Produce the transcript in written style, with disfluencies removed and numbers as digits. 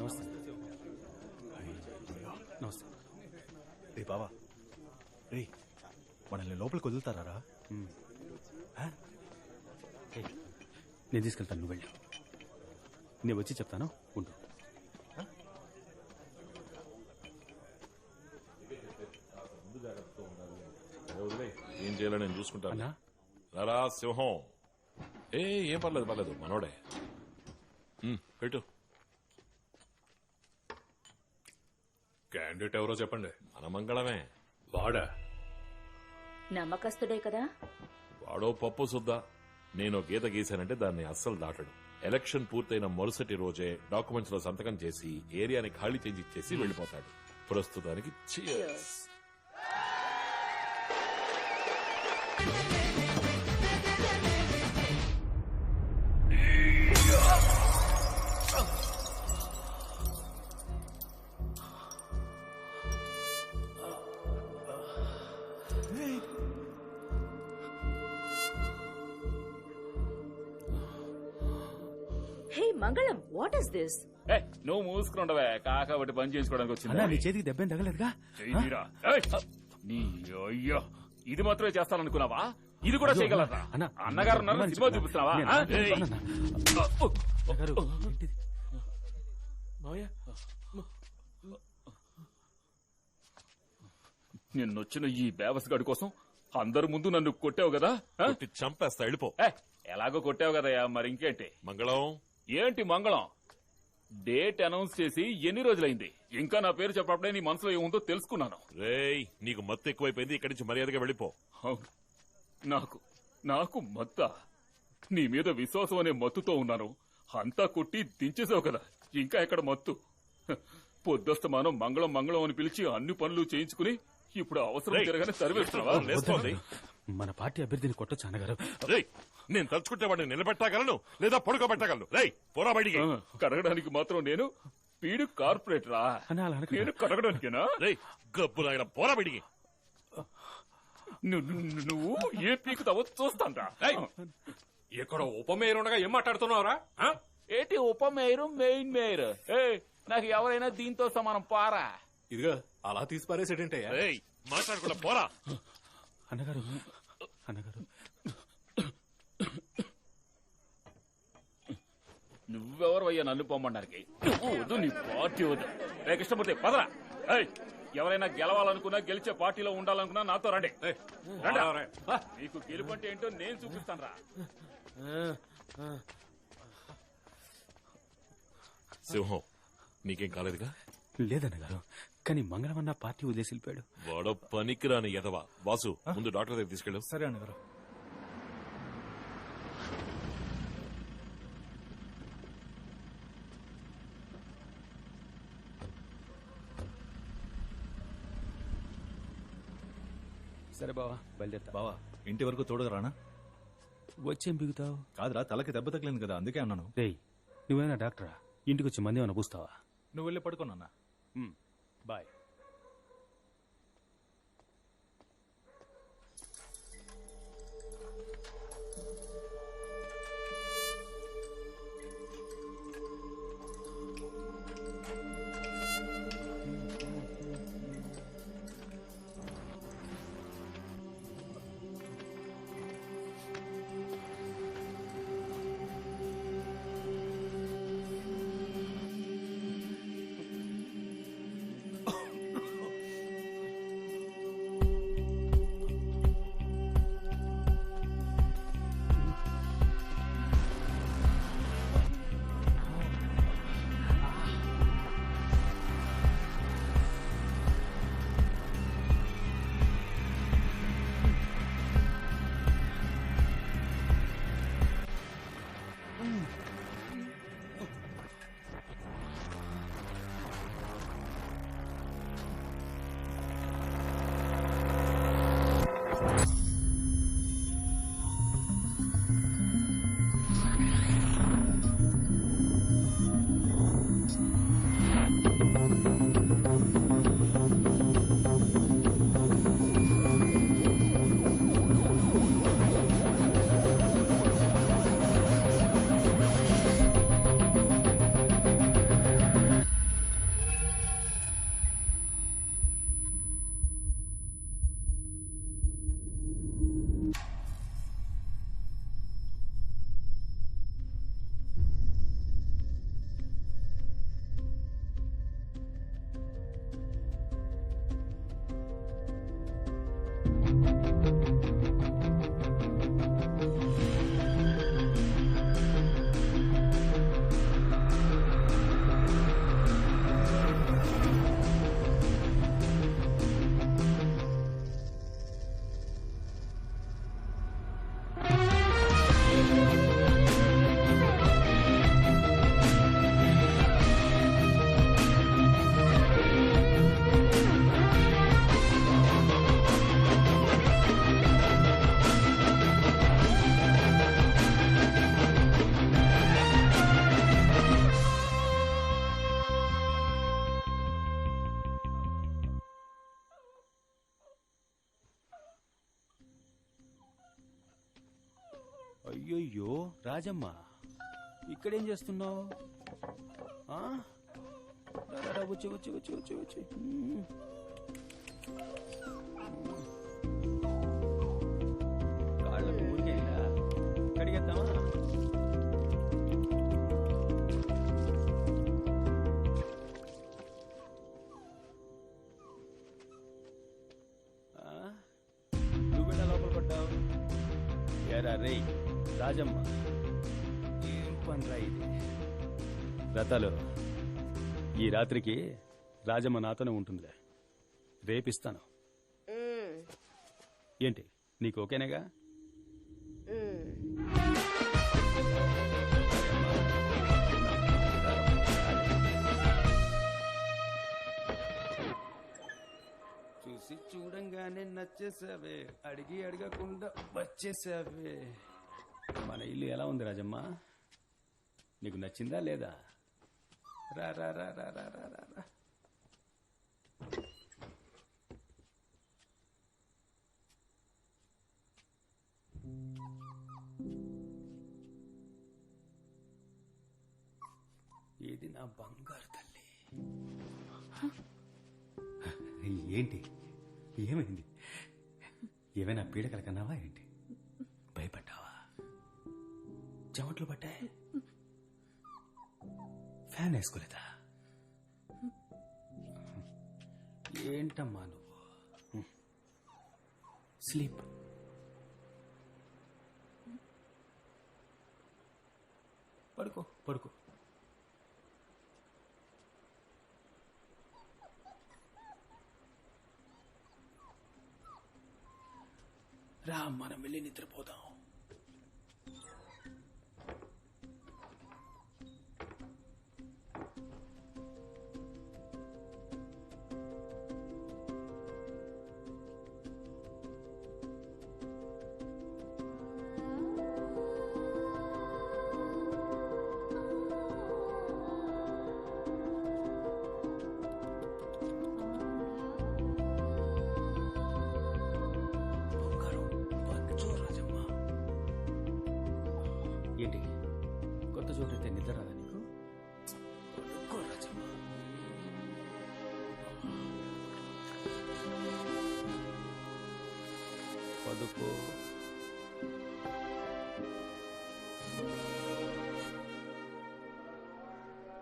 నమస్తే. నమస్తే. రే బావా, రే మనల్ని లోపలికి వదులుతారా? నేను తీసుకెళ్తాను, నువ్వు వెళ్ళు. నేను వచ్చి చెప్తాను, ఉండు. ఏం చేయాలో నేను చూసుకుంటాను. రారా సింహం. ఏం పర్లేదు మనోడే. పెట్టు. క్యాండిడేట్ ఎవరో చెప్పండి. మన మంగళమే. వాడా? నమ్మకస్తుడే కదా. వాడో పప్పు సుద్దా. నేను గీత గీశానంటే దాన్ని అస్సలు దాటడు. ఎలక్షన్ పూర్తయిన మరుసటి రోజే డాక్యుమెంట్స్ లో సంతకం చేసి ఏరియాని ఖాళీ చేసి ఇచ్చేసి వెళ్లిపోతాడు. ప్రస్తుతానికి cheers. హే మంగళం, వాట్ ఇస్ దిస్? నువ్వు మూసుకుండవే, కాకబట్టి పని చేసుకోవడానికి అన్నా, నీ వచ్చింది. చేతికి దెబ్బేం తగలేదుగా? నీ అయ్యో, ఇది మాత్రమే చేస్తాననుకున్నావా? ఇది కూడా చేయగలరా? అన్నా, అన్నగారు ఉన్నారు, సినిమా చూపిస్తున్నావా? నిన్నొచ్చిన ఈ బేవస్గాడి కోసం అందరి ముందు నన్ను కొట్టావు కదా. కొట్టి చంపేస్తా, వెళ్ళిపో. ఎలాగో కొట్టావు కదయ్యా, మరి ఇంకేంటి? మంగళం ఏంటి మంగళం? డేట్ అనౌన్స్ చేసి ఎన్ని రోజులైంది? ఇంకా నా పేరు చెప్పప్పుడే నీ మనసులో ఏముందో తెలుసుకున్నాను. రేయ్, నీకు మత్తు ఎక్కువైపోయింది. ఇక్కడి నుంచి మర్యాదగా వెళ్ళిపో. అవును, నాకు మత్త. నీ మీద విశ్వాసం అనే మత్తుతో ఉన్నాను. అంతా కొట్టి దించేసావు కదా, ఇంకా ఎక్కడ మత్తు? పొద్దస్తమానం మంగళం మంగళం అని పిలిచి అన్ని పనులు చేయించుకుని ఇప్పుడు అవసరం తిరగానే సరివేస్తున్నావా? మన పార్టీ అభ్యర్థిని కొట్టొచ్చు అన్నగారు. రేయ్, నేను తలుచుకుంటే వాడిని నిలబెట్టగలను లేదా పడుకోబెట్టగలను. రేయ్, పోరా బయటికి. కడగడానికి మాత్రం నేను పీడు కార్పొరేటరా? నేను కడగడానికేనా? రేయ్, గబ్బు నాయన, పోరా బయటికి. నువ్వు ఏ పీకుతావో చూస్తాంరా. ఇక్కడ ఉప మేయర్ ఉండగా ఏం మాట్లాడుతున్నావురా? ఏంటి ఉప మేయరు, మెయిన్ మేయర్? నాకు ఎవరైనా దీంతో సమానం పారా. ఇదిగా అలా తీసి పారేసేటంటే రేయ్, మాట్లాడకుండా పోరా. అన్నగారు, నువ్వెవరు నన్ను పొమ్మడానికి? నువ్వు వద్దు, నీ పార్టీ వద్దు. రే కృష్ణమూర్తి, పదరా. ఎవరైనా గెలవాలనుకున్నా, గెలిచే పార్టీలో ఉండాలనుకున్నా నాతో రండి. నీకు గెలుపు అంటే ఏంటో నేను చూపిస్తాను రా. సింహం, నీకేం కాలేదుగా? లేదన్నగారు, కానీ మంగళవన్న పార్టీ వదిలేసి వెళ్ళిపోయాడు. వాడో పనికిరాని ఎదవా. వాసు, ముందు డాక్టర్ దగ్గర తీసుకెళ్ళు. సరే అన్నగారు. సరే బావా, బయలుదేరుతా. బావా, ఇంటి వరకు తోడుగా రానా? వచ్చేం బిగుతావు? కాదురా, తలకి దెబ్బ తగిలింది కదా, అందుకే అన్నాను. రేయ్, నువ్వేనా డాక్టరా? ఇంటికి వచ్చి మంది ఏమైనా పూస్తావా? నువ్వు వెళ్ళి పడుకోనన్నా. బాయ్. అయ్యయ్యో రాజమ్మ, ఇక్కడేం చేస్తున్నావు? వచ్చి వచ్చి వచ్చి వచ్చి వచ్చి కాళ్ళకు ఊరికేందా? కడిగేద్దామా? నువ్వెలా లోపల పడ్డావు? ఏరా రే రాజమ్మ, ఏం పనిరా ఇది? రథాలు, ఈ రాత్రికి రాజమ్మ నాతోనే ఉంటుందిలే. రేపిస్తాను. ఏంటి, నీకు ఓకేనేగా? చూసి చూడంగానే నచ్చేసావే, అడిగి అడగకుండా వచ్చేసావే. మన ఇల్లు ఎలా ఉంది రాజమ్మ? నీకు నచ్చిందా లేదా? రా రా రా రా రా రా రా రా. ఇది నా బంగారు తల్లి. ఏంటి, ఏమైంది? ఏమైనా పీడకల కన్నావా ఏంటి? భయపడ్డావా? చెమట్లు పట్టాయి? ఫ్యాన్ వేసుకోలేదా? ఏంటమ్మా నువ్వు? స్లీప్. పడుకో పడుకో. రా, మనం వెళ్ళి నిద్రపోదాం. ఏంటి, కొత్త చోటైతే నిద్ర రాదా నీకు? పడుకో రాజమ్మ. పడుకో.